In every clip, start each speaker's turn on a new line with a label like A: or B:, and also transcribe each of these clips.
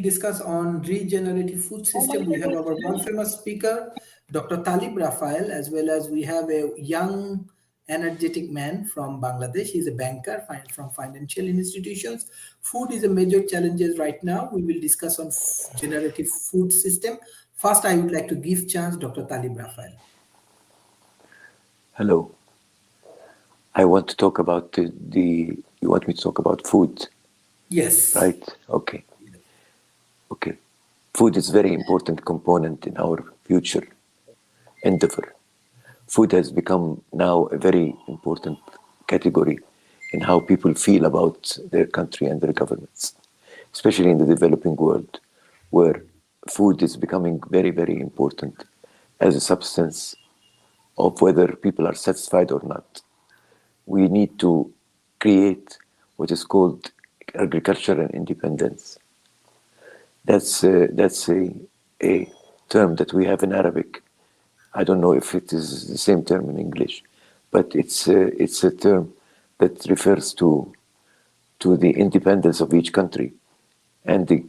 A: discuss on regenerative food system. We have our world famous speaker, Dr. Talib Rafael, as well as we have a young, energetic man from Bangladesh. He's a banker from financial institutions. Food is a major challenges right now. We will discuss on generative food system. First, I would like to give chance Dr. Talib Rafael.
B: Hello. I want to talk about you want me to talk about food?
A: Yes.
B: Right? Okay. Okay. Food is a very important component in our future endeavor. Food has become now a very important category in how people feel about their country and their governments, especially in the developing world, where food is becoming very, very important as a substance of whether people are satisfied or not. We need to create what is called agricultural independence. That's a term that we have in Arabic. I don't know if it is the same term in English, but it's a term that refers to the independence of each country, and the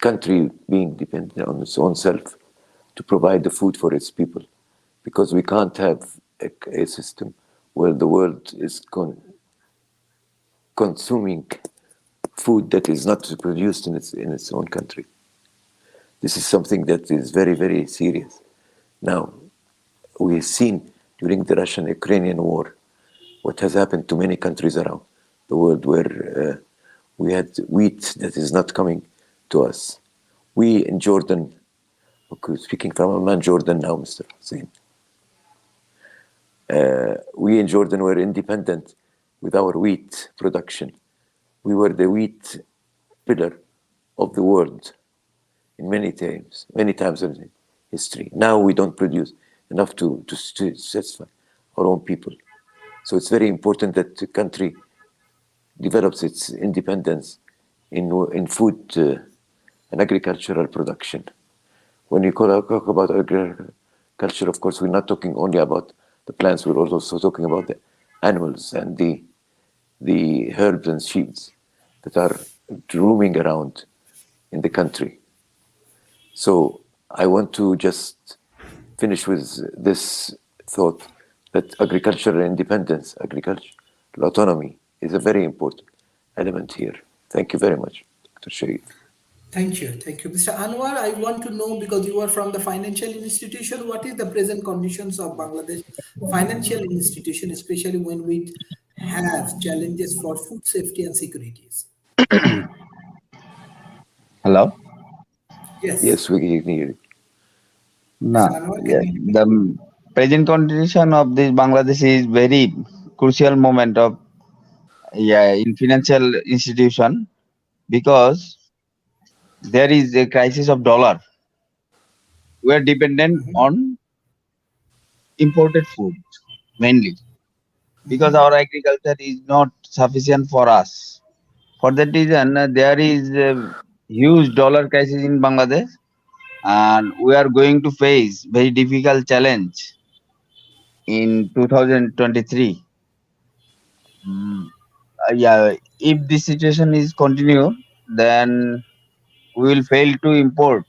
B: country being dependent on its own self to provide the food for its people, because we can't have a system where the world is consuming food that is not produced in its own country. This is something that is very, very serious. Now, we've seen during the Russian-Ukrainian war what has happened to many countries around the world, where we had wheat that is not coming to us. We in Jordan, okay, speaking from Amman, Jordan now, Mr. Hussein, we in Jordan were independent with our wheat production. We were the wheat pillar of the world in many times in history. Now we don't produce enough to satisfy our own people. So it's very important that the country develops its independence in food and agricultural production. When we talk about agriculture, of course, we're not talking only about the plants, we're also talking about the animals and the herbs and seeds that are roaming around in the country. So I want to just finish with this thought that agricultural independence, agricultural autonomy is a very important element here. Thank you very much, Dr. Sharif.
A: Thank you. Mr. Anwar, I want to know, because you are from the financial institution, what is the present conditions of Bangladesh financial institution, especially when we have challenges for food safety and securities?
C: Hello?
A: Yes,
B: we can hear you.
C: No, the present condition of this Bangladesh is very crucial moment of in financial institution, because there is a crisis of dollar. We are dependent on imported food mainly, because our agriculture is not sufficient for us. For that reason, there is a huge dollar crisis in Bangladesh, and we are going to face very difficult challenge in 2023. If this situation is continue, then we will fail to import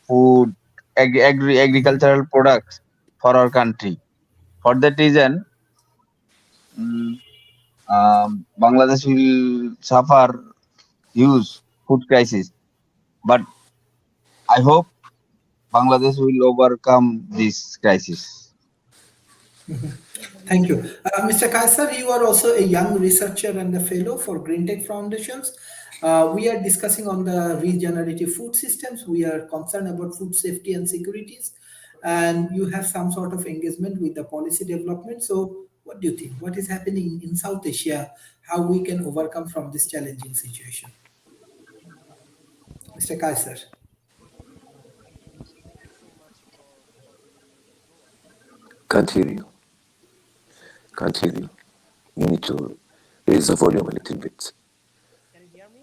C: food, agricultural products for our country. For that reason, Bangladesh will suffer huge food crisis. But I hope Bangladesh will overcome this crisis.
A: Thank you. Mr. Kaisar, you are also a young researcher and a fellow for Green Tech Foundations. We are discussing on the regenerative food systems. We are concerned about food safety and securities, and you have some sort of engagement with the policy development. So what do you think? What is happening in South Asia? How we can overcome from this challenging situation? Mr. Kaisar.
B: Can't hear you. You need to raise the volume a little bit.
D: Can you hear me?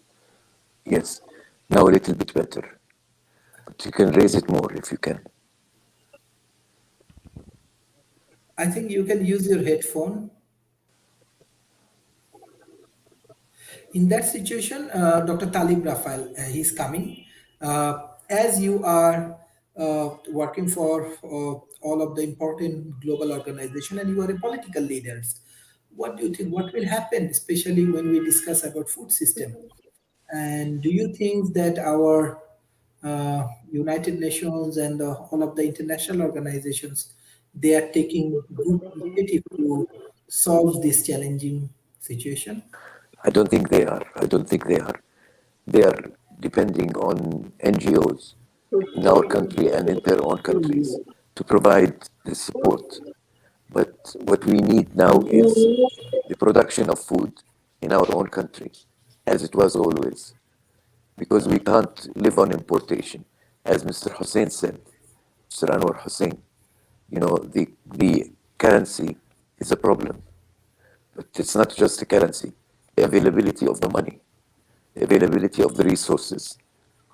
B: Yes, now a little bit better. But you can raise it more if you can.
A: I think you can use your headphone. In that situation, Dr. Talib Rafael, he's coming. As you are working for all of the important global organization and you are a political leaders, what do you think? What will happen, especially when we discuss about food system? And do you think that our United Nations and all of the international organizations, they are taking good initiative to solve this challenging situation?
B: I don't think they are. I don't think they are. They are depending on NGOs in our country and in their own countries to provide the support. But what we need now is the production of food in our own country, as it was always, because we can't live on importation. As Mr. Hussein said, Mr. Anwar Hussein, the currency is a problem, but it's not just the currency, the availability of the money, the availability of the resources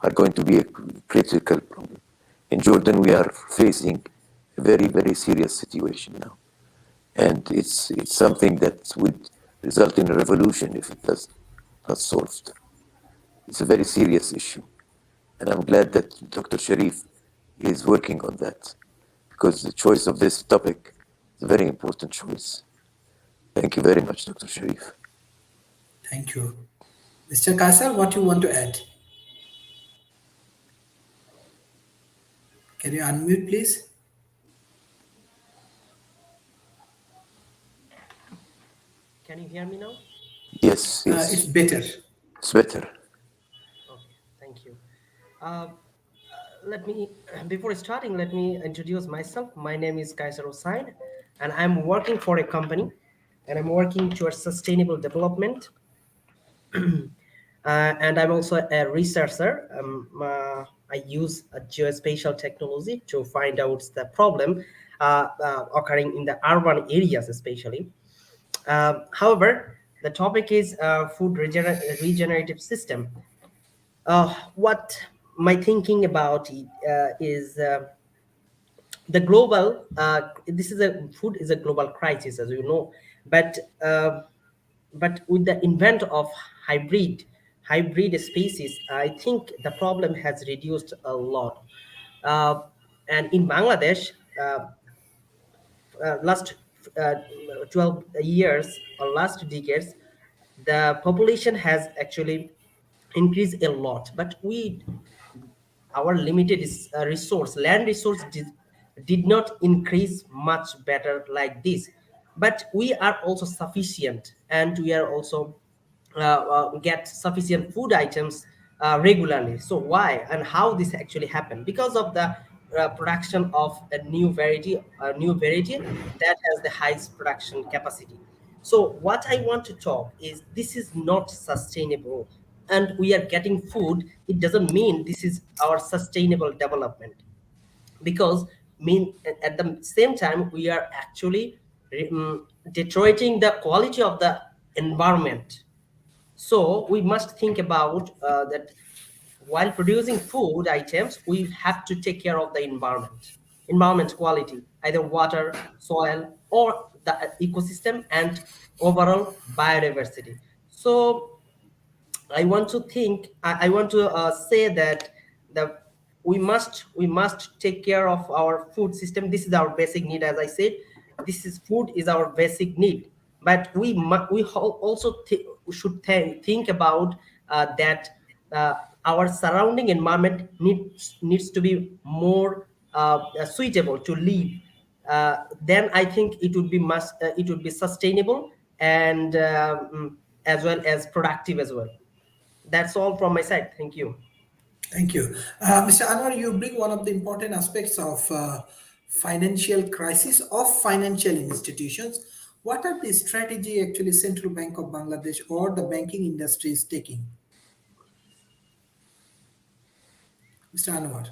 B: are going to be a critical problem. In Jordan, we are facing a very, very serious situation now. And it's something that would result in a revolution if it does not solved. It's a very serious issue. And I'm glad that Dr. Sharif is working on that because the choice of this topic is a very important choice. Thank you very much, Dr. Sharif.
A: Thank you. Mr. Kaisar, what you want to add? Can you unmute, please?
D: Can you hear me now?
B: Yes, yes.
A: It's better.
B: It's better.
D: Okay, thank you. Let me, before starting, let me introduce myself. My name is Kaiser Hossain, and I'm working for a company, and I'm working towards sustainable development. And I'm also a researcher. I use a geospatial technology to find out the problem occurring in the urban areas, especially. However, the topic is food regenerative system. What my thinking about it is the global. This is a food is a global crisis, as you know, but but with the invent of hybrid species, I think the problem has reduced a lot. Uh, and in Bangladesh, last uh, 12 years or last decades, the population has actually increased a lot, but our limited resource land resource did not increase much better like this, but we are also sufficient, and we are also get sufficient food items regularly. So why and how this actually happened? Because of the production of a new variety that has the highest production capacity. So what I want to talk is this is not sustainable, and we are getting food. It doesn't mean this is our sustainable development, because mean at the same time we are actually deteriorating the quality of the environment. So we must think about that while producing food items, we have to take care of the environment quality, either water, soil, or the ecosystem and overall biodiversity. So I want to say that the we must take care of our food system. This is our basic need, as I said. This is food is our basic need, but also should think about that our surrounding environment needs to be more suitable to live. Then I think it would be sustainable and as well as productive as well. That's all from my side. Thank you.
A: Thank you. Mr. Anwar, you bring one of the important aspects of financial crisis of financial institutions. What are the strategy actually Central Bank of Bangladesh or the banking industry is taking? Mr. Anwar,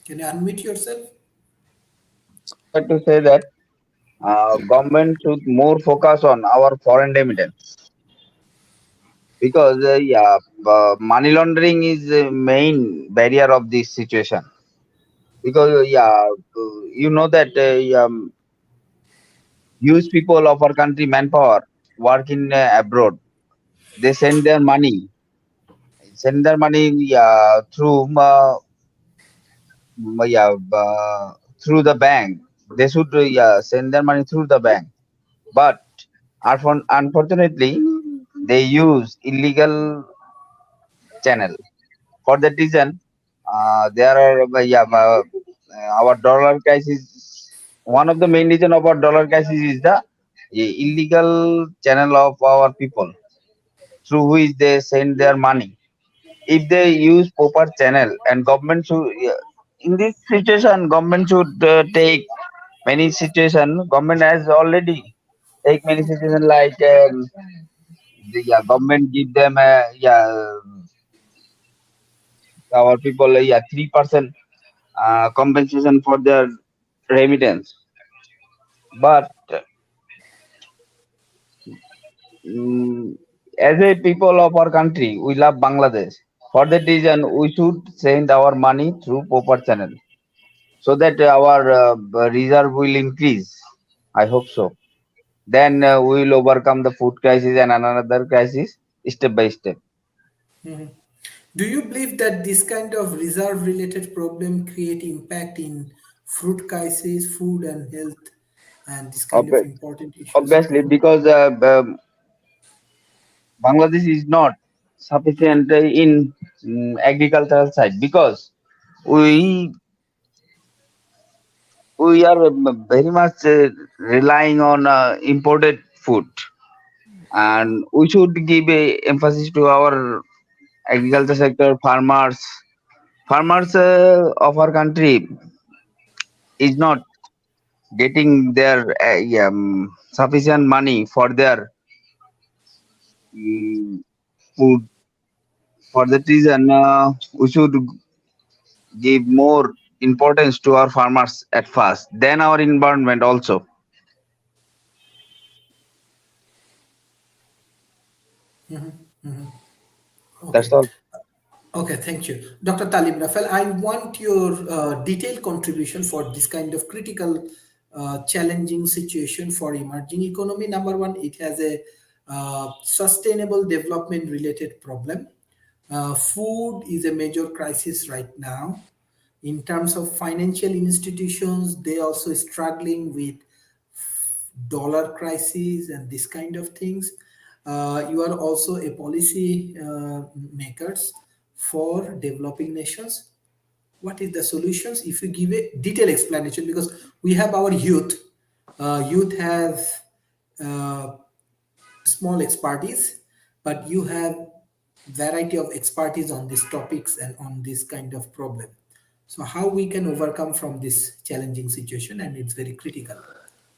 A: can you unmute yourself?
C: But to say that government should more focus on our foreign remittance because money laundering is the main barrier of this situation. Because you know that huge people of our country manpower work in abroad, they send their money through through the bank. They should send their money through the bank, but unfortunately they use illegal channel. For that reason, there are our dollar crisis. One of the main reason of our dollar crisis is the illegal channel of our people through which they send their money. If they use proper channel, and government should, in this situation, government should take many situation. Government has already take many situation like the government give them our people 3% compensation for their remittance. But mm, as a people of our country, we love Bangladesh. For that reason, we should send our money through proper channel so that our reserve will increase. I hope so. Then we will overcome the food crisis and another crisis step by step.
A: Do you believe that this kind of reserve related problem create impact in fruit crisis, food and health, and this kind of
C: Obvi-
A: important issues?
C: Obviously, because Bangladesh is not sufficient in agricultural side, because we we are very much relying on imported food, and we should give a emphasis to our agriculture sector. Farmers of our country is not getting their sufficient money for their mm, food. For that reason, we should give more importance to our farmers at first, then our environment also. That's
A: Okay.
C: all.
A: Okay, thank you. Dr. Talib Rafal, I want your detailed contribution for this kind of critical, challenging situation for emerging economy. Number one, it has a sustainable development related problem. Food is a major crisis right now. In terms of financial institutions, they also struggling with dollar crisis and this kind of things. You are also a policy makers for developing nations. What is the solutions? If you give a detailed explanation, because we have our youth, youth have uh, small expertise, but you have variety of expertise on these topics and on this kind of problem. So how we can overcome from this challenging situation, and it's very critical.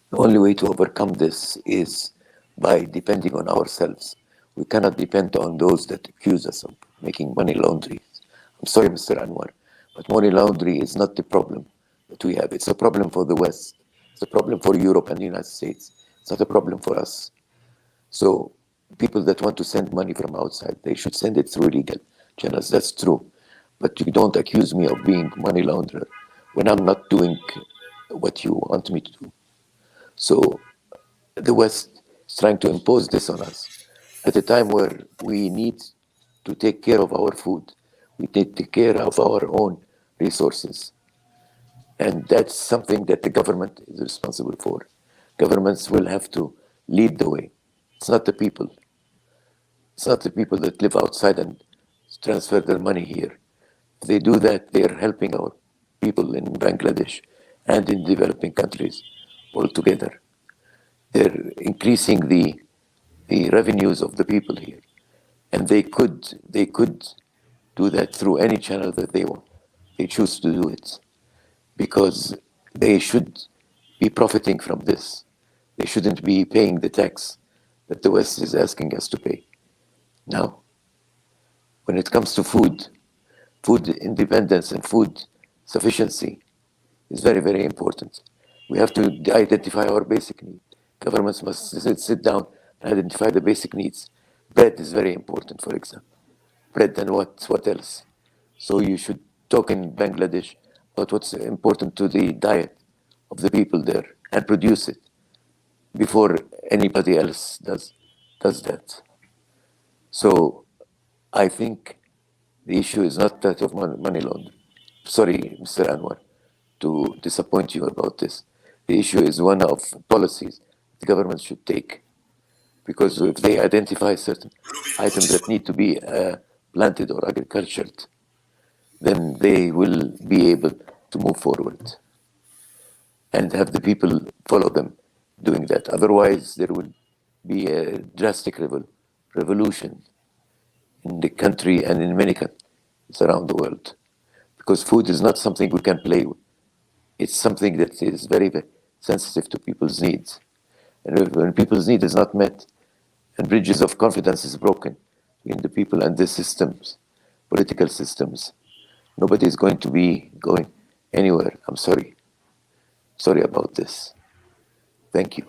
B: The only way to overcome this is by depending on ourselves. We cannot depend on those that accuse us of making money laundry. I'm sorry, Mr. Anwar, but money laundry is not the problem that we have. It's a problem for the West. It's a problem for Europe and the United States. It's not a problem for us. So people that want to send money from outside, they should send it through legal channels. That's true. But you don't accuse me of being money launderer when I'm not doing what you want me to do. So the West is trying to impose this on us at a time where we need to take care of our food. We need to take care of our own resources. And that's something that the government is responsible for. Governments will have to lead the way. It's not the people. It's not the people that live outside and transfer their money here. If they do that, they are helping our people in Bangladesh and in developing countries altogether. They're increasing the revenues of the people here. And they could do that through any channel that they want. They choose to do it because they should be profiting from this. They shouldn't be paying the tax that the West is asking us to pay. Now, when it comes to food, food independence and food sufficiency is very, very important. We have to identify our basic needs. Governments must sit down and identify the basic needs. Bread is very important, for example. Bread and what else? So you should talk in Bangladesh about what's important to the diet of the people there and produce it before anybody else does that. So I think the issue is not that of money laundering. Sorry, Mr. Anwar, to disappoint you about this. The issue is one of policies the government should take, because if they identify certain items that need to be planted or agricultured, then they will be able to move forward and have the people follow them doing that. Otherwise, there will be a drastic revolution in the country and in many countries around the world. Because food is not something we can play with. It's something that is very, very sensitive to people's needs. And when people's need is not met and bridges of confidence is broken between the people and the systems, political systems, nobody is going to be going anywhere. I'm sorry. Sorry about this. Thank you.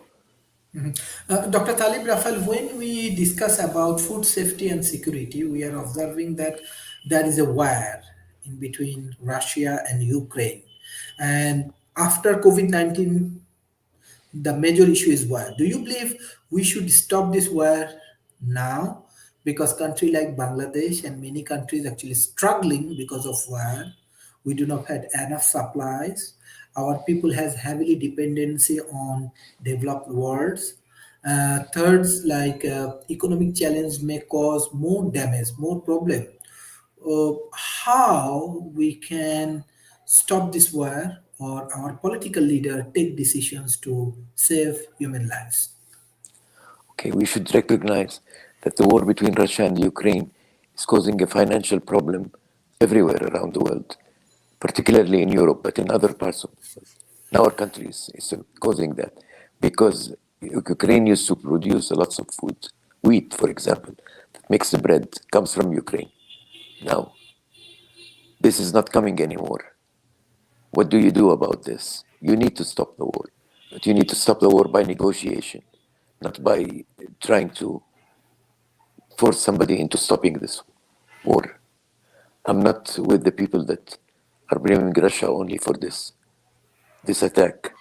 A: Dr. Talib Rafal, when we discuss about food safety and security, we are observing that there is a war in between Russia and Ukraine. And after COVID 19, the major issue is war. Do you believe we should stop this war now? Because country like Bangladesh and many countries actually struggling because of war. We do not have enough supplies. Our people has heavily dependency on developed worlds. Thirds, like economic challenge may cause more damage, more problem. How we can stop this war or our political leader take decisions to save human lives.
B: Okay, we should recognize that the war between Russia and Ukraine is causing a financial problem everywhere around the world, particularly in Europe, but in other parts of in our countries, it's causing that because Ukraine used to produce lots of food, wheat, for example, that makes the bread comes from Ukraine. Now, this is not coming anymore. What do you do about this? You need to stop the war, but you need to stop the war by negotiation, not by trying to force somebody into stopping this war. I'm not with the people that are blaming Russia only for this attack.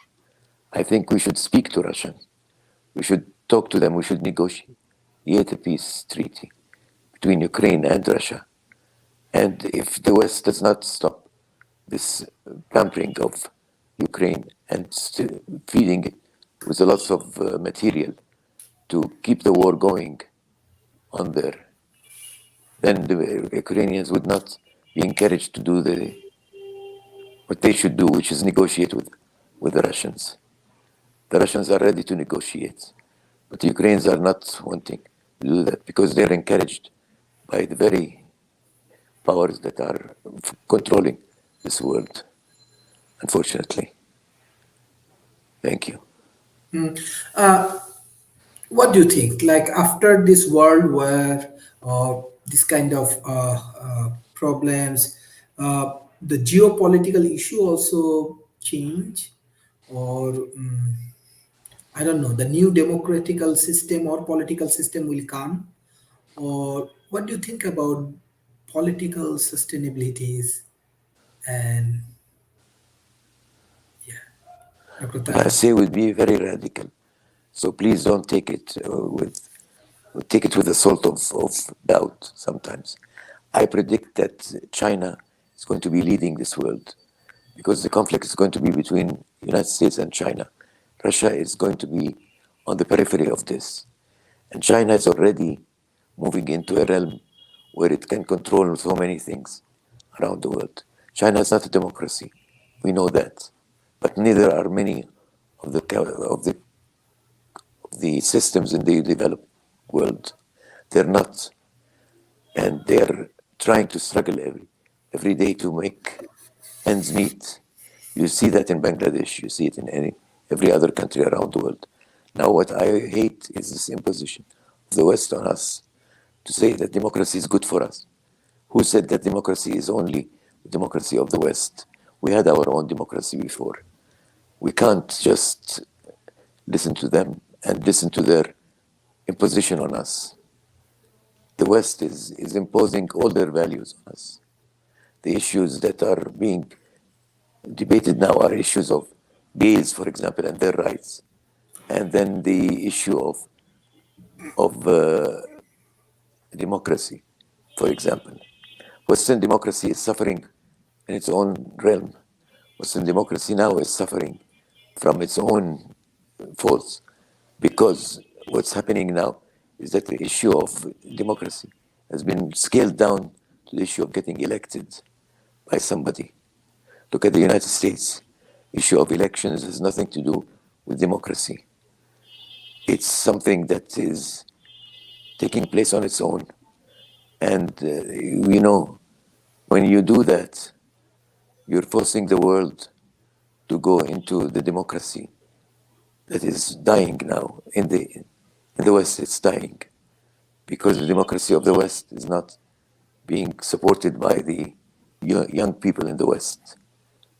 B: I think we should speak to Russia. We should talk to them. We should negotiate a peace treaty between Ukraine and Russia. And if the West does not stop this pampering of Ukraine and feeding it with lots of material to keep the war going on there, then the Ukrainians would not be encouraged to do what they should do, which is negotiate with the Russians. The Russians are ready to negotiate, but the Ukrainians are not wanting to do that because they're encouraged by the very powers that are controlling this world, unfortunately. Thank you.
A: What do you think? Like after this world war or this kind of problems, the geopolitical issue also change, or I don't know, the new democratical system or political system will come, or what do you think about political sustainabilities and yeah, Dr.
B: What I
A: Talib?
B: say would be very radical, so please don't take it with a salt of doubt sometimes. I predict that China is going to be leading this world because the conflict is going to be between the United States and China. Russia is going to be on the periphery of this. And China is already moving into a realm where it can control so many things around the world. China is not a democracy. We know that. But neither are many of the systems in the developed world. They're not. And they're trying to struggle every day to make ends meet. You see that in Bangladesh, you see it in every other country around the world. Now, what I hate is this imposition of the West on us to say that democracy is good for us. Who said that democracy is only the democracy of the West? We had our own democracy before. We can't just listen to them and listen to their imposition on us. The West is imposing all their values on us. The issues that are being debated now are issues of gays, for example, and their rights. And then the issue of democracy, for example. Western democracy is suffering in its own realm. Western democracy now is suffering from its own faults because what's happening now is that the issue of democracy has been scaled down to the issue of getting elected by somebody. Look at the United States. Issue of elections has nothing to do with democracy. It's something that is taking place on its own. And, when you do that, you're forcing the world to go into the democracy that is dying now. In the West, it's dying because the democracy of the West is not being supported by the young people in the West,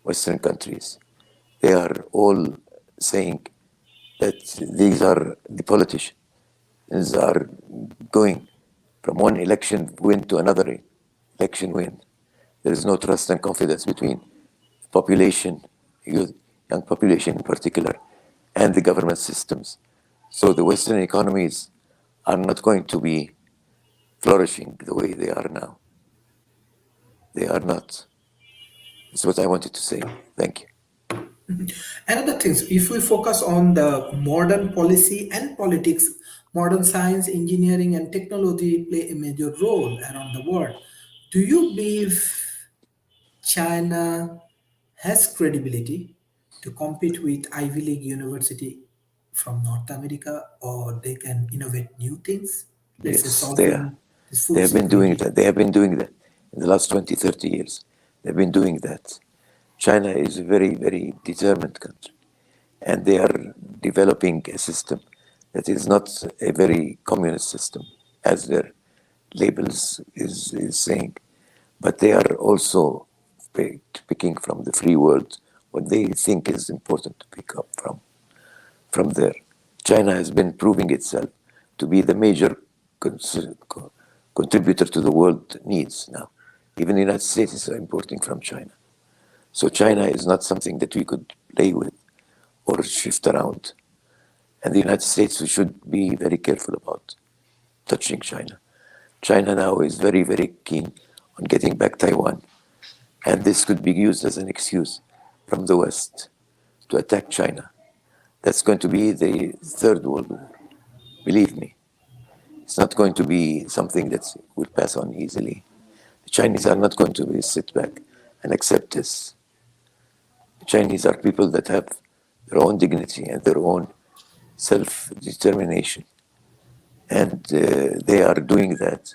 B: Western countries. They are all saying that these are the politicians are going from one election win to another election win. There is no trust and confidence between the population, young population in particular, and the government systems. So the Western economies are not going to be flourishing the way they are now. They are not. That's what I wanted to say. Thank you.
A: Another thing, if we focus on the modern policy and politics, modern science, engineering, and technology play a major role around the world. Do you believe China has credibility to compete with Ivy League university from North America, or they can innovate new things? Let's say
B: Yes, they are.
A: solving this
B: They
A: food
B: have been doing
A: security.
B: that. They have been doing that in the last 20, 30 years. They've been doing that. China is a very, very determined country, and they are developing a system that is not a very communist system, as their labels is saying, but they are also picking from the free world what they think is important to pick up from there. China has been proving itself to be the major contributor to the world needs now. Even the United States is importing from China. So China is not something that we could play with or shift around. And the United States, we should be very careful about touching China. China now is very, very keen on getting back Taiwan. And this could be used as an excuse from the West to attack China. That's going to be the third world war. Believe me. It's not going to be something that will pass on easily. The Chinese are not going to sit back and accept this. The Chinese are people that have their own dignity and their own self-determination. And they are doing that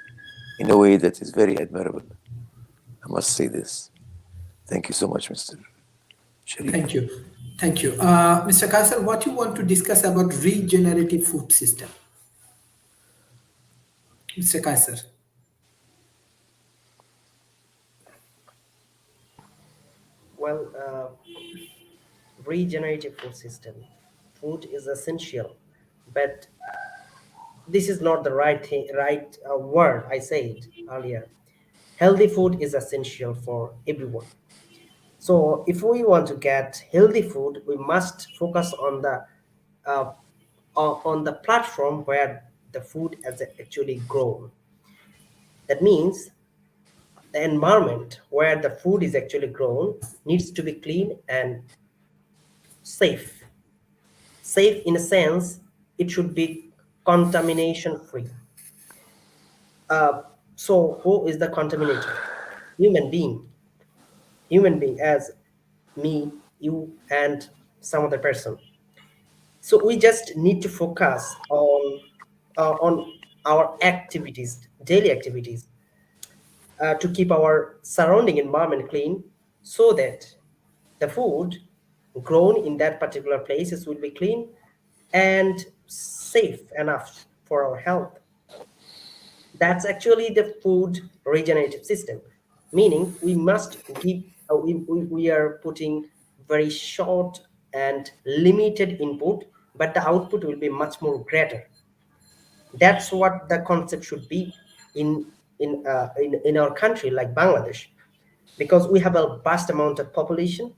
B: in a way that is very admirable. I must say this. Thank you so much, Mr.
A: Thank
B: Sharif.
A: you. Thank you. Mr. Kaisar, what you want to discuss about regenerative food system? Mr. Kaisar.
D: Well, regenerative food system. Food is essential, but this is not the right word. I said earlier. Healthy food is essential for everyone. So if we want to get healthy food, we must focus on uh, the platform where the food is actually grown. That means the environment where the food is actually grown needs to be clean and safe. Safe in a sense, it should be contamination free. So who is the contaminator? Human being. Human being as me, you, and some other person. So we just need to focus on our activities, daily activities, to keep our surrounding environment clean, so that the food grown in that particular places will be clean and safe enough for our health. That's actually the food regenerative system, meaning we must give we are putting very short and limited input, but the output will be much more greater. That's what the concept should be in our country like Bangladesh, because we have a vast amount of population,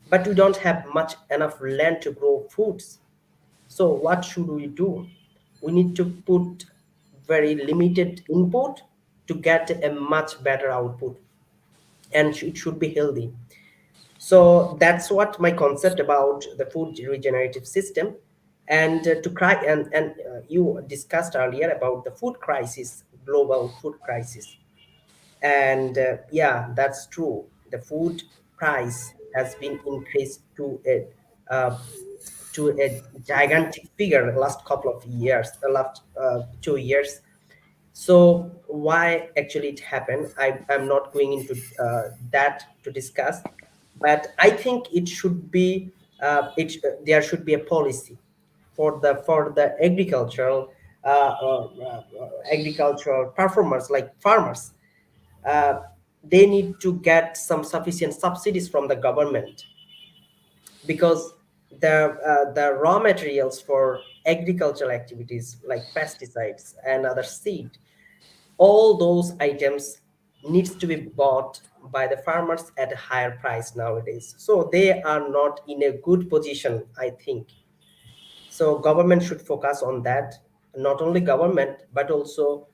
D: but we don't have much enough land to grow foods. So what should we do? We need to put very limited input to get a much better output, and it should be healthy. So that's what my concept about the food regenerative system. And to cry and you discussed earlier about the food crisis, global food crisis. And yeah, that's true, the food price has been increased uh, to a gigantic figure the last couple of years, the last 2 years. So why actually it happened, I'm not going into that to discuss, but I think it should be there should be a policy for the agricultural performers like farmers. uh, they need to get some sufficient subsidies from the government, because the raw materials for agricultural activities like pesticides and other seed, all those items needs to be bought by the farmers at a higher price nowadays, so they are not in a good position, I think. So government should focus on that. Not only government, but also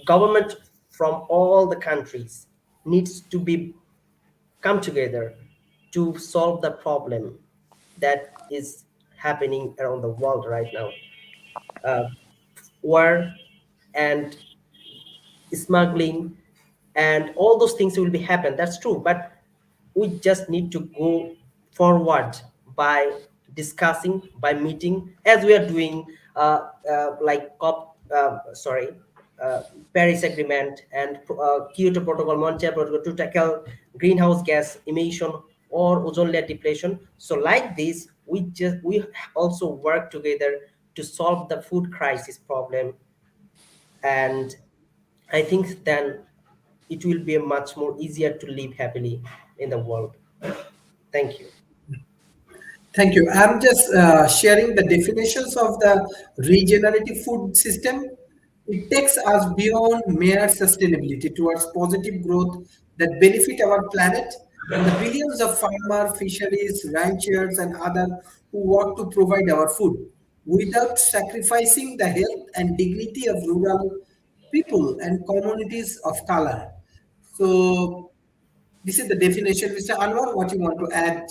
D: government from all the countries needs to be come together to solve the problem that is happening around the world right now. uh, War and smuggling and all those things will be happen, that's true, but we just need to go forward by discussing, by meeting, as we are doing, like cop sorry Paris agreement and Kyoto protocol, Montreal protocol, to tackle greenhouse gas emission or ozone layer depletion. So like this, we also work together to solve the food crisis problem. And I think then it will be a much more easier to live happily in the world. Thank you.
A: Thank you. I'm just sharing the definitions of the regenerative food system. It takes us beyond mere sustainability towards positive growth that benefit our planet and the billions of farmers, fisheries, ranchers, and others who work to provide our food without sacrificing the health and dignity of rural people and communities of color. So, this is the definition. Mr. Anwar, what you want to add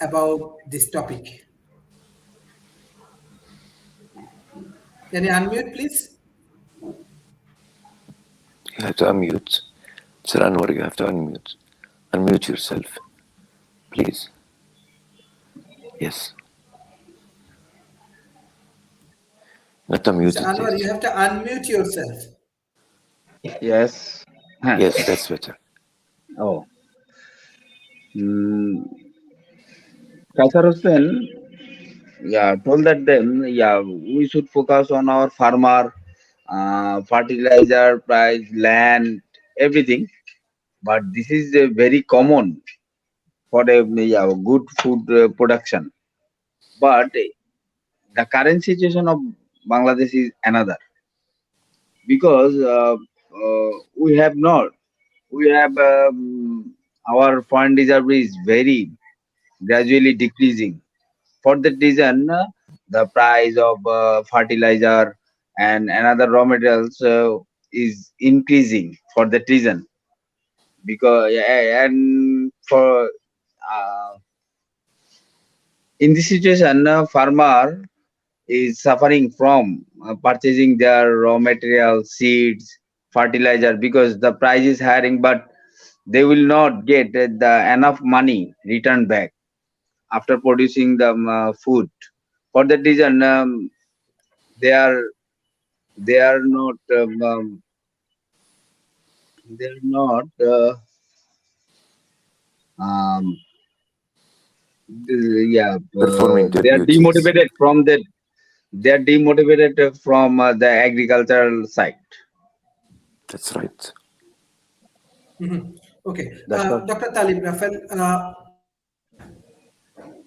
A: about this topic? Can you unmute, please?
B: You have to unmute. Sir Anwar, you have to unmute. Unmute yourself, please. Yes. Not unmuted.
A: Mr. Anwar, you have to unmute yourself.
C: Yes.
B: Yes, that's better.
C: Oh. Kasar Hussain, yeah, told that them, yeah, we should focus on our farmer, fertilizer price, land, everything. But this is very common for a good food production. But the current situation of Bangladesh is another, because we have our foreign reserve is very gradually decreasing. For that reason, the price of fertilizer and another raw materials is increasing for that reason. Because and for in this situation, farmer is suffering from purchasing their raw material, seeds, fertilizer, because the price is higher, but they will not get the enough money returned back after producing the food. For that reason, they are they are not they are not um, yeah
B: Performing their
C: they are
B: duties.
C: demotivated from that. They are demotivated from the agricultural side.
B: That's right.
A: Okay.
C: That's what.
A: Dr. Talib Rafal,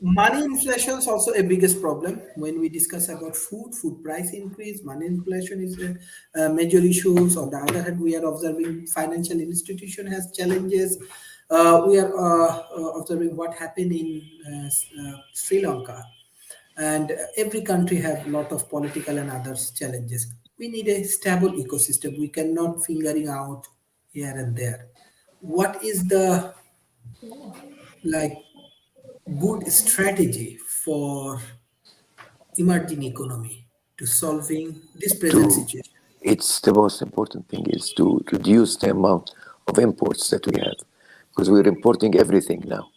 A: money inflation is also a biggest problem when we discuss about food price increase. Money inflation is a major issues. On the other hand, we are observing financial institution has challenges. We are observing what happened in Sri Lanka. and every country have a lot of political and others challenges. We need a stable ecosystem. We cannot fingering out here and there. What is the like good strategy for emerging economy to solving this present
B: To
A: situation?
B: it's the most important thing is to reduce the amount of imports that we have, because we're importing everything now.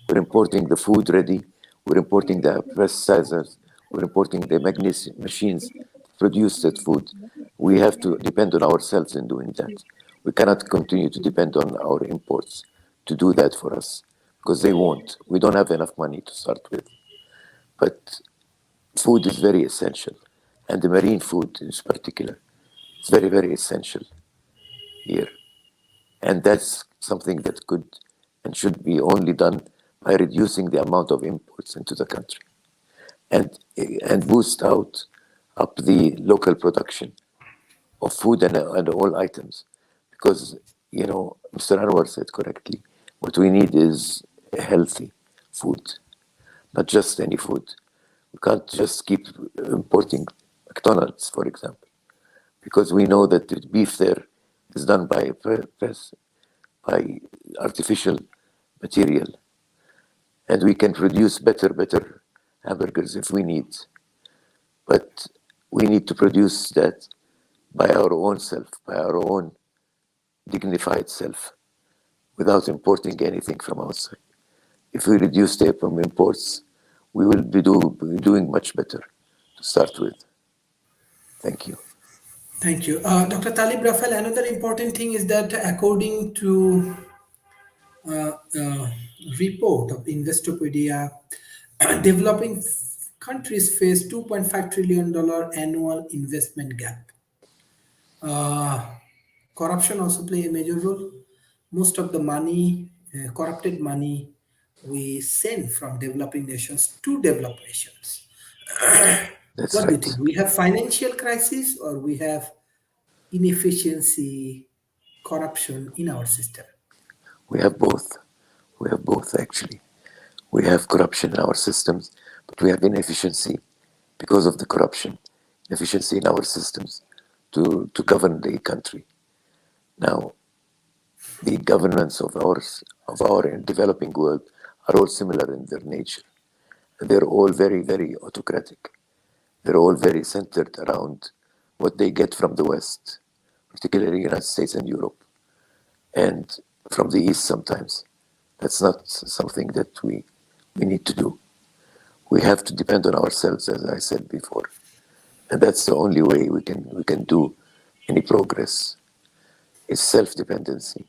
B: We're importing the food ready, we're importing the pesticides, we're importing the magnesium machines to produce that food. We have to depend on ourselves in doing that. We cannot continue to depend on our imports to do that for us, because they won't. We don't have enough money to start with. But food is very essential, and the marine food in particular is very, very essential here. And that's something that could and should be only done by reducing the amount of imports into the country and boost up the local production of food and all items. Because, Mr. Anwar said correctly, what we need is healthy food, not just any food. We can't just keep importing McDonald's, for example, because we know that the beef there is done by artificial material, and we can produce better hamburgers if we need. But we need to produce that by our own self, by our own dignified self, without importing anything from outside. If we reduce the from imports, we will be doing much better to start with. Thank you.
A: Thank you. Dr. Talib Rafal, another important thing is that according to uh, report of Investopedia, developing countries face $2.5 trillion annual investment gap. Uh, Corruption also play a major role. Most of the money, corrupted money, we send from developing nations to developed nations.
B: That's
A: What do you
B: right.
A: think? We have financial crisis or we have inefficiency, corruption in our system?
B: We have both. We have both, actually. We have corruption in our systems, but we have inefficiency because of the corruption, inefficiency in our systems to govern the country. Now, the governments of our developing world are all similar in their nature. They're all very, very autocratic. They're all very centered around what they get from the West, particularly United States and Europe, and from the East sometimes. That's not something that we need to do. We have to depend on ourselves, as I said before, and that's the only way we can do any progress. Is self-dependency.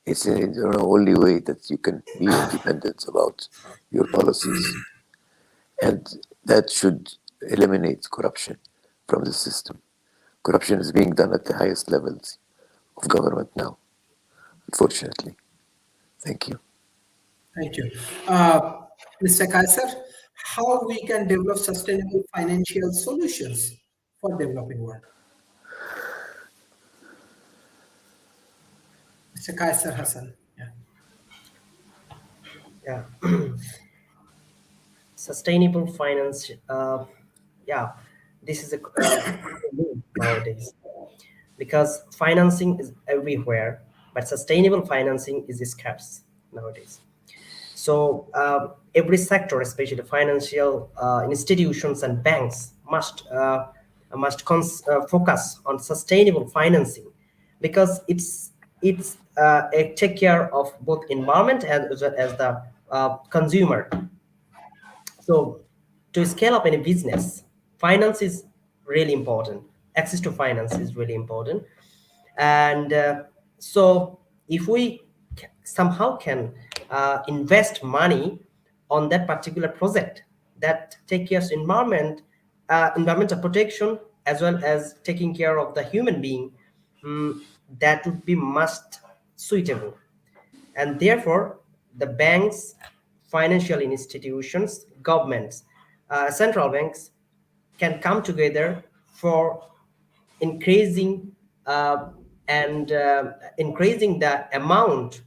B: It's the only way that you can be independent about your policies, and that should eliminate corruption from the system. Corruption is being done at the highest levels of government now, unfortunately. Thank you.
A: Thank you. Mr. Kaiser, how we can develop sustainable financial solutions for developing world? Mr. Kaiser Hassan. Yeah.
D: Yeah. Sustainable finance. Yeah, this is a need nowadays because financing is everywhere, but sustainable financing is scarce nowadays. So every sector, especially financial institutions and banks, must focus on sustainable financing because it's a take care of both environment as well as the consumer. So to scale up any business, finance is really important. Access to finance is really important, and so if we somehow can invest money on that particular project that take care of environmental protection as well as taking care of the human being, that would be must suitable. And therefore the banks, financial institutions, governments, central banks can come together for increasing and increasing the amount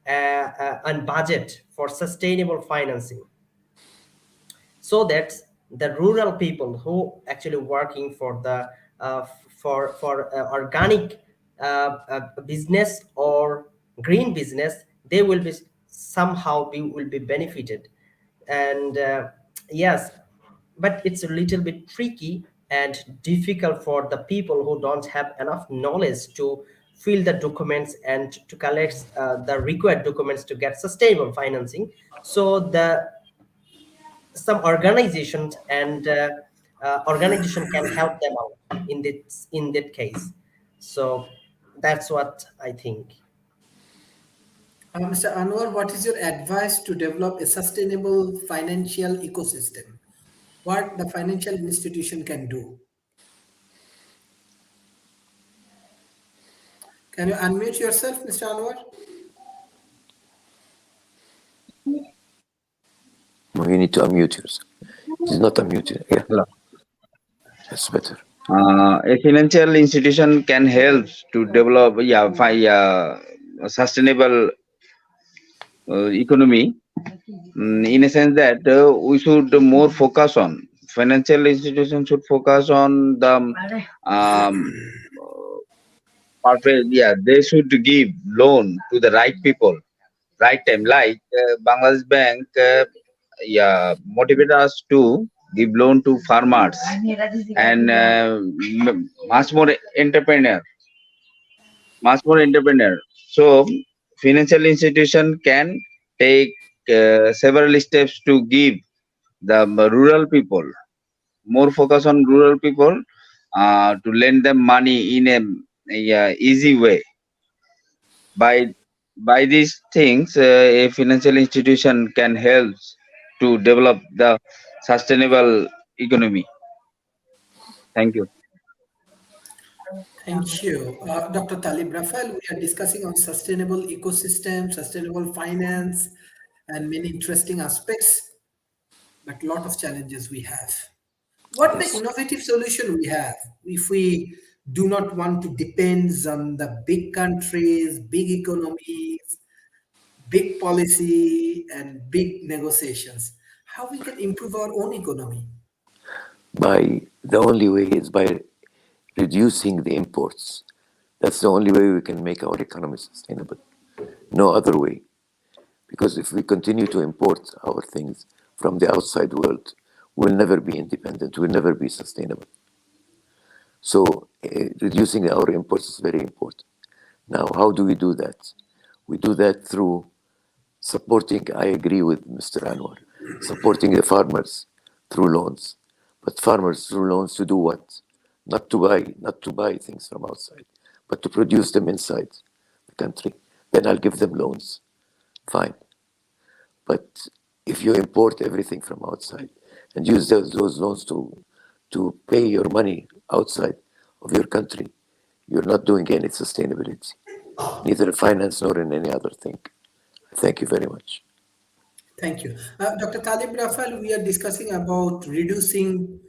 D: and budget for sustainable financing, so that the rural people who actually working for the organic business or green business, they will be somehow will be benefited. And yes, but it's a little bit tricky and difficult for the people who don't have enough knowledge to fill the documents and to collect the required documents to get sustainable financing. So the some organizations and organization can help them out in that case. So that's what I think.
A: Mr. Anwar, what is your advice to develop a sustainable financial ecosystem? What the financial institution can do? Can you unmute yourself, Mr. Anwar?
B: No, you need to unmute yourself. It's not unmuted. Yeah,
C: Hello.
B: that's better.
C: A financial institution can help to develop a sustainable economy, in a sense that we should more focus on financial institutions should focus on the perfect, they should give loan to the right people, right time. Like Bangladesh Bank, motivate us to give loan to farmers and much more entrepreneur, much more entrepreneur. So financial institution can take several steps to give the rural people more focus on rural people, to lend them money in a easy way. By these things, a financial institution can help to develop the sustainable economy. Thank you.
A: Thank you. Dr. Talib Rafael, we are discussing on sustainable ecosystem, sustainable finance, and many interesting aspects, but a lot of challenges we have. What the
B: Yes.
A: innovative solution we have if we do not want to depend on the big countries, big economies, big policy, and big negotiations? How we can improve our own economy?
B: The only way is by reducing the imports. That's the only way we can make our economy sustainable. No other way. Because if we continue to import our things from the outside world, we'll never be independent, we'll never be sustainable. So reducing our imports is very important. Now, how do we do that? We do that through supporting, I agree with Mr. Anwar, supporting the farmers through loans. But farmers through loans to do what? Not to buy things from outside, but to produce them inside the country. Then I'll give them loans. Fine. But if you import everything from outside and use those loans to pay your money outside of your country, you're not doing any sustainability, neither in finance nor in any other thing. Thank you very much.
A: Thank you. Dr. Talib Rafal, we are discussing about reducing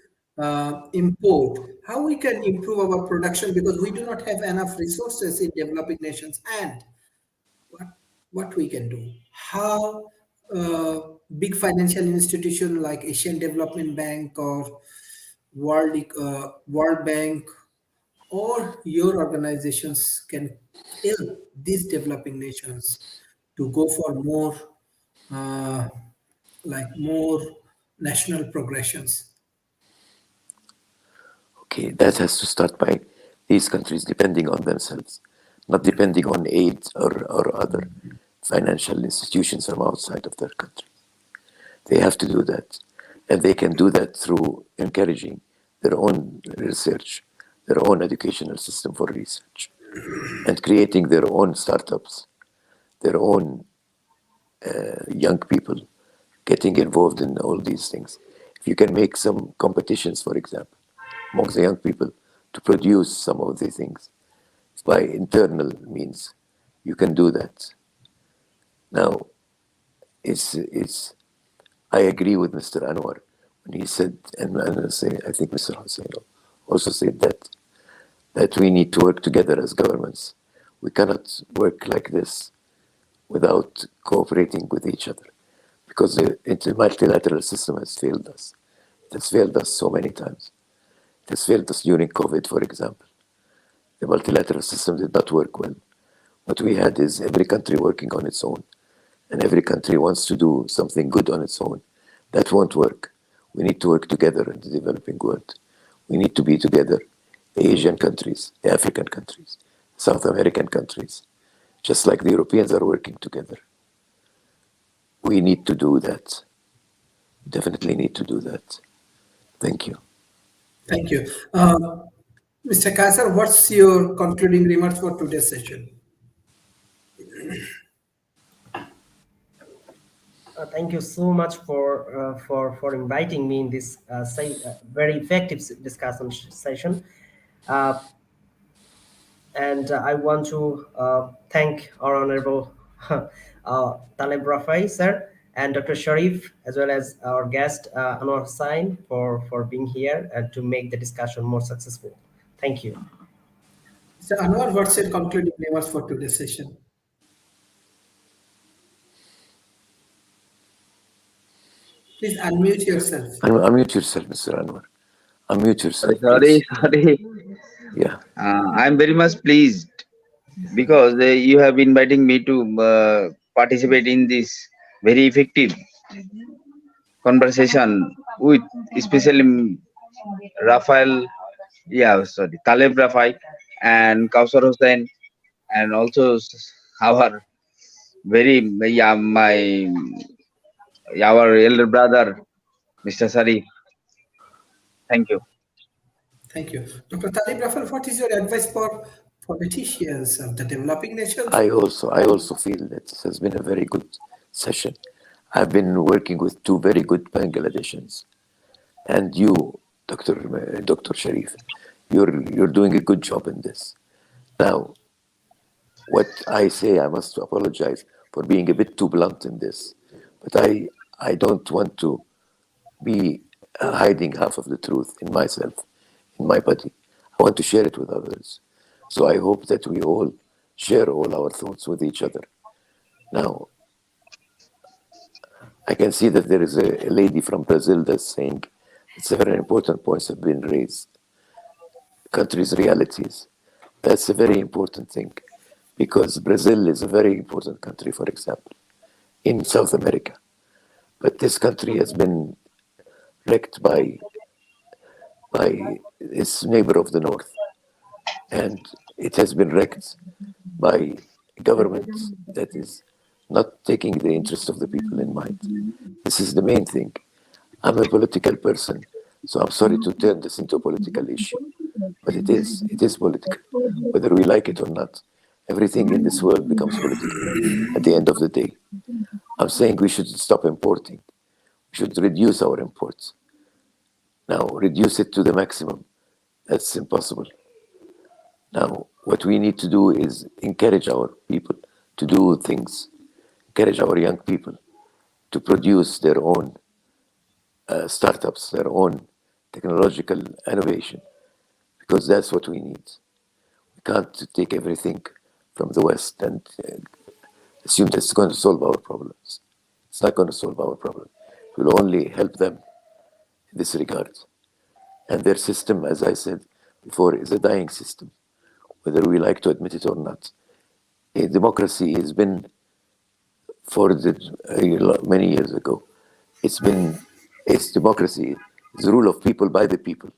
A: import, how we can improve our production because we do not have enough resources in developing nations, and what we can do. How big financial institution like Asian Development Bank or World Bank or your organizations can help these developing nations to go for more uh, more national progressions.
B: Okay, that has to start by these countries depending on themselves, not depending on aid or other financial institutions from outside of their country. They have to do that. And they can do that through encouraging their own research, their own educational system for research, and creating their own startups, their own young people getting involved in all these things. If you can make some competitions, for example, among the young people to produce some of these things by internal means, you can do that. Now, I agree with Mr. Anwar when he said, and I think Mr. Hussein also said that we need to work together as governments. We cannot work like this without cooperating with each other because the multilateral system has failed us. It has failed us so many times. It has failed us during COVID, for example. The multilateral system did not work well. What we had is every country working on its own, and every country wants to do something good on its own. That won't work. We need to work together in the developing world. We need to be together, the Asian countries, the African countries, South American countries, just like the Europeans are working together. We need to do that. Definitely need to do that. Thank you.
A: Thank you. Mr. Kaisar, what's your concluding remarks for today's session?
D: Thank you so much for inviting me in this very effective discussion session. And I want to thank our Honorable Taleb Rafai, sir, and Dr. Sharif, as well as our guest, Anwar Hussain, for being here and to make the discussion more successful. Thank you.
A: Mr. Anwar, what's your concluding remarks for today's session? Please unmute yourself.
B: Unmute yourself, Mr. Anwar. Unmute yourself.
C: Sorry.
B: Yeah.
C: I'm very much pleased because you have inviting me to participate in this very effective conversation with especially Taleb Rafai and Kausar Hussain, and also our our elder brother, Mr. Sharif. Thank you.
A: Thank you. Dr. Talib Rafal, what is your advice for politicians of the developing nations?
B: I also feel that this has been a very good session. I've been working with two very good Bangladeshis, and you, Dr. Sharif, you're doing a good job in this. Now, what I say, I must apologize for being a bit too blunt in this, but I don't want to be hiding half of the truth in myself, in my body. I want to share it with others. So I hope that we all share all our thoughts with each other. Now, I can see that there is a lady from Brazil that's saying it's a very important points have been raised. Countries' realities. That's a very important thing because Brazil is a very important country, for example, in South America. But this country has been wrecked by its neighbor of the north. And it has been wrecked by a government that is not taking the interest of the people in mind. This is the main thing. I'm a political person, so I'm sorry to turn this into a political issue, but it is political, whether we like it or not. Everything in this world becomes political at the end of the day. I'm saying we should stop importing. We should reduce our imports. Now, reduce it to the maximum. That's impossible. Now, what we need to do is encourage our people to do things, encourage our young people to produce their own startups, their own technological innovation, because that's what we need. We can't take everything from the West and assume that it's going to solve our problems. It's not going to solve our problem. It will only help them in this regard. And their system, as I said before, is a dying system, whether we like to admit it or not. A democracy has been forged many years ago. It's democracy, it's the rule of people by the people.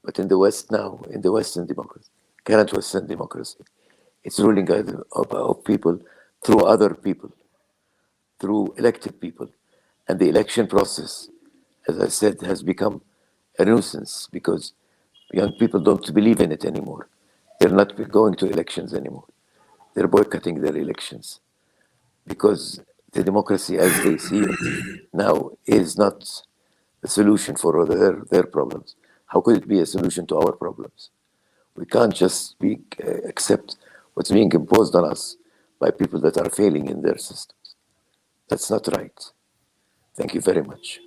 B: But in the West now, in the Western democracy, current Western democracy, it's ruling of people through other people, through elected people. And the election process, as I said, has become a nuisance because young people don't believe in it anymore. They're not going to elections anymore. They're boycotting their elections because the democracy as they see it now is not a solution for their problems. How could it be a solution to our problems? We can't just accept what's being imposed on us by people that are failing in their systems. That's not right. Thank you very much.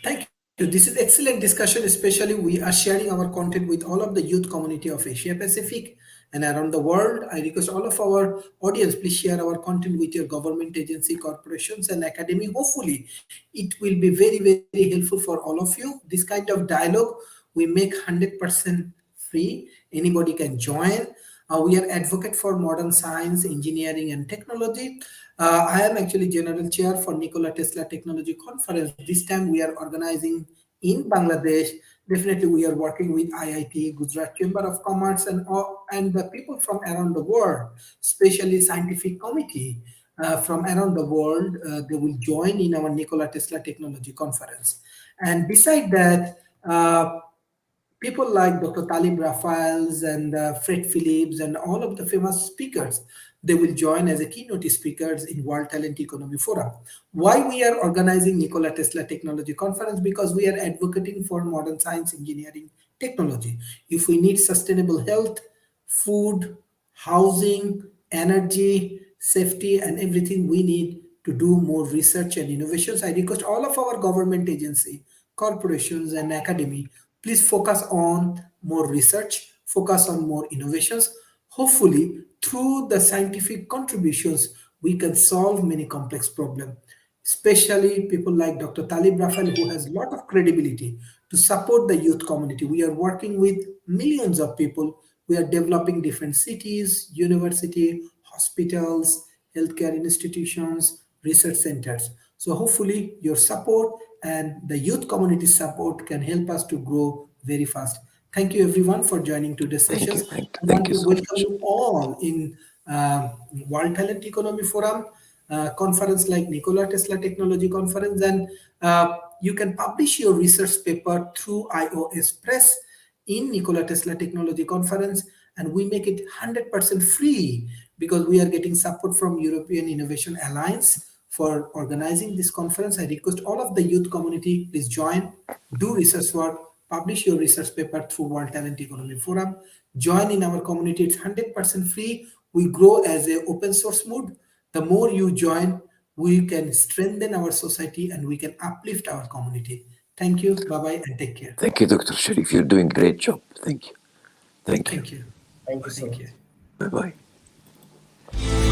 A: Thank you. This is excellent discussion, especially we are sharing our content with all of the youth community of Asia Pacific. and around the world. I request all of our audience, please share our content with your government agency, corporations, and academy. Hopefully, it will be very, very helpful for all of you. This kind of dialogue we make 100% free. Anybody can join. We are advocate for modern science, engineering, and technology. I am actually general chair for Nikola Tesla Technology Conference. This time we are organizing in Bangladesh. Definitely, we are working with IIT, Gujarat Chamber of Commerce, and the people from around the world, especially scientific committee from around the world. They will join in our Nikola Tesla Technology Conference. And beside that, people like Dr. Talib Rafaels and Fred Phillips and all of the famous speakers, they will join as a keynote speakers in World Talent Economy Forum. Why we are organizing Nikola Tesla Technology Conference? Because we are advocating for modern science, engineering, technology. If we need sustainable health, food, housing, energy, safety, and everything, we need to do more research and innovations. I request all of our government agency, corporations, and academy, please focus on more research, focus on more innovations. Hopefully, through the scientific contributions, we can solve many complex problems, especially people like Dr. Talib Rafal, who has a lot of credibility to support the youth community. We are working with millions of people. We are developing different cities, university, hospitals, healthcare institutions, research centers. So hopefully your support and the youth community support can help us to grow very fast. Thank you everyone for joining today's sessions. I
B: Thank
A: want
B: you
A: to
B: so
A: welcome
B: much.
A: you all in World Talent Economy Forum conference like Nikola Tesla Technology Conference, and you can publish your research paper through iOS Press in Nikola Tesla Technology Conference, and we make it 100% free because we are getting support from European Innovation Alliance for organizing this conference. I request all of the youth community, please join, do research work, publish your research paper through World Talent Economy Forum, join in our community. It's 100% free. We grow as an open source mode. The more you join, we can strengthen our society and we can uplift our community. Thank you. Bye-bye and take care.
B: Thank you, Dr. Sharif. You're doing a great job. Thank you. Thank you.
A: Thank you.
D: Thank you so
A: Thank
D: much.
A: you.
B: Bye-bye.